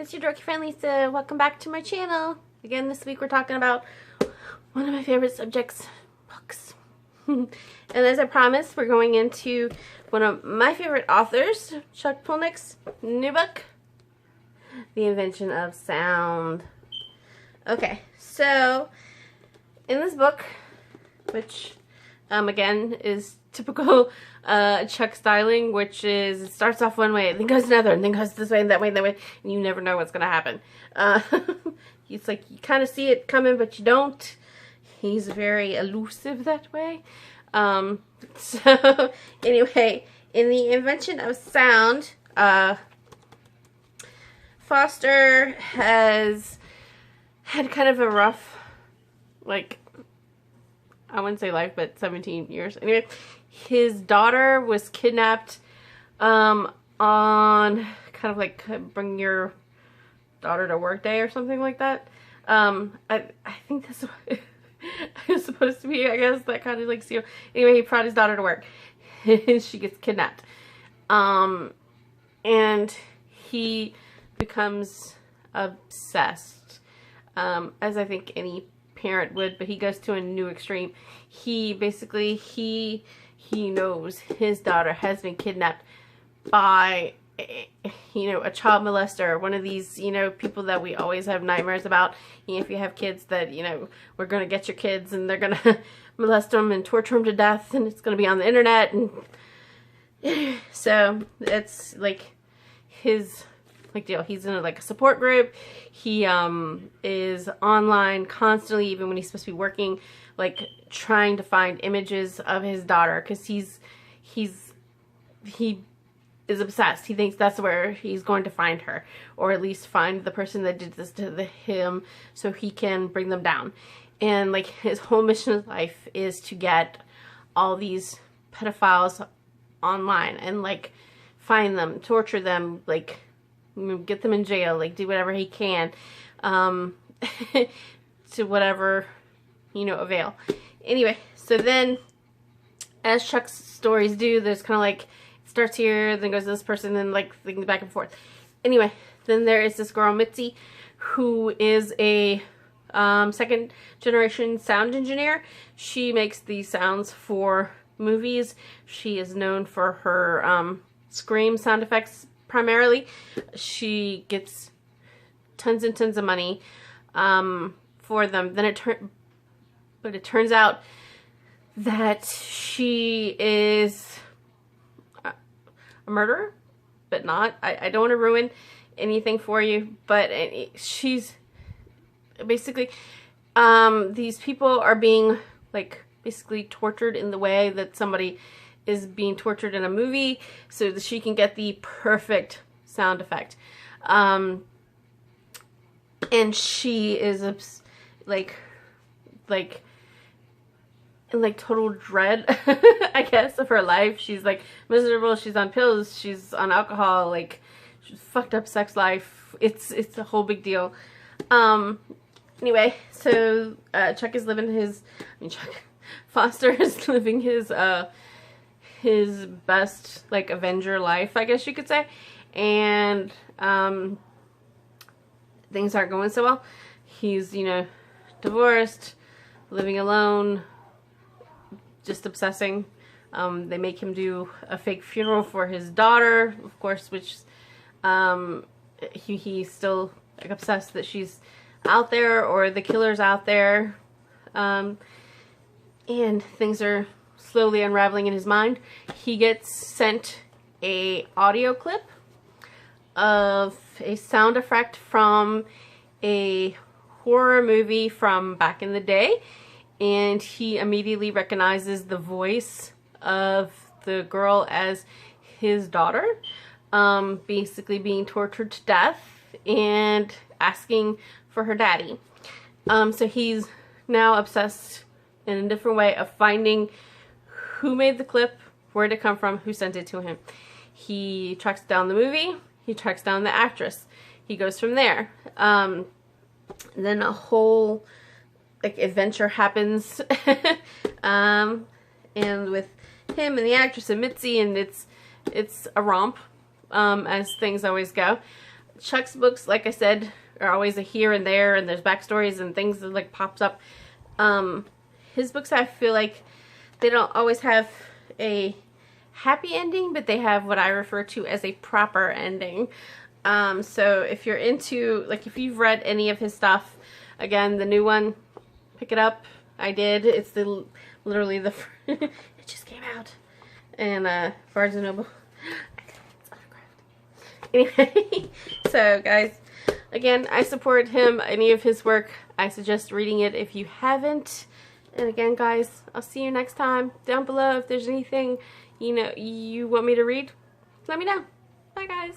It's your dorky friend Lisa. Welcome back to my channel. Again, this week we're talking about one of my favorite subjects, books. And as I promised, we're going into one of my favorite authors, Chuck Palahniuk's new book, The Invention of Sound. Okay, so in this book, which again is typical Chuck styling, which is it starts off one way, then goes another, and then goes this way and that way, and you never know what's gonna happen. It's like you kind of see it coming, but you don't. He's very elusive that way. So anyway, in The Invention of Sound, Foster has had kind of a rough, like, I wouldn't say life, but 17 years. Anyway, his daughter was kidnapped on kind of like bring your daughter to work day or something like that. I think that's what it was supposed to be, I guess, that kind of like seal. Anyway, he brought his daughter to work. She gets kidnapped. And he becomes obsessed, as I think any parent would, but he goes to a new extreme. He basically, he knows his daughter has been kidnapped by, a child molester, one of these, people that we always have nightmares about. If you have kids that, we're going to get your kids and they're going to molest them and torture them to death, and it's going to be on the internet. And so it's like his deal. He's in a support group. He is online constantly, even when he's supposed to be working, trying to find images of his daughter, because he is obsessed. He thinks that's where he's going to find her, or at least find the person that did this to him, so he can bring them down. And his whole mission in life is to get all these pedophiles online and find them, torture them, get them in jail, do whatever he can, to whatever, avail. Anyway, so then, as Chuck's stories do, there's kind of it starts here, then goes to this person, then things back and forth. Anyway, then there is this girl, Mitzi, who is a second generation sound engineer. She makes these sounds for movies. She is known for her scream sound effects primarily. She gets tons and tons of money for them. Then it turns out that she is a murderer, but not. I don't want to ruin anything for you, but she's basically, these people are being basically tortured in the way that somebody is being tortured in a movie, so that she can get the perfect sound effect. And she is in total dread, I guess, of her life. She's miserable. She's on pills. She's on alcohol. She's fucked up sex life. It's a whole big deal. Anyway, so Chuck is living Foster is living his best Avenger life, I guess you could say, and things aren't going so well. He's divorced, living alone, just obsessing. They make him do a fake funeral for his daughter, of course, which he's still obsessed that she's out there, or the killer's out there, and things are slowly unraveling in his mind. He gets sent a audio clip of a sound effect from a horror movie from back in the day, and he immediately recognizes the voice of the girl as his daughter, basically being tortured to death and asking for her daddy. So he's now obsessed in a different way of finding who made the clip, where did it come from, who sent it to him. He tracks down the movie, he tracks down the actress, he goes from there. Then a whole adventure happens, and with him and the actress and Mitzi, and it's a romp, as things always go. Chuck's books, like I said, are always a here and there, and there's backstories and things that like pops up. His books, I feel like they don't always have a happy ending, but they have what I refer to as a proper ending. So if you're into, like, if you've read any of his stuff, again, the new one, pick it up. I did. It's literally the it just came out, and Barnes and Noble. It's autographed. Anyway, so guys, again, I support him. Any of his work, I suggest reading it if you haven't. And again, guys, I'll see you next time. Down below, if there's anything you want me to read, let me know. Bye, guys.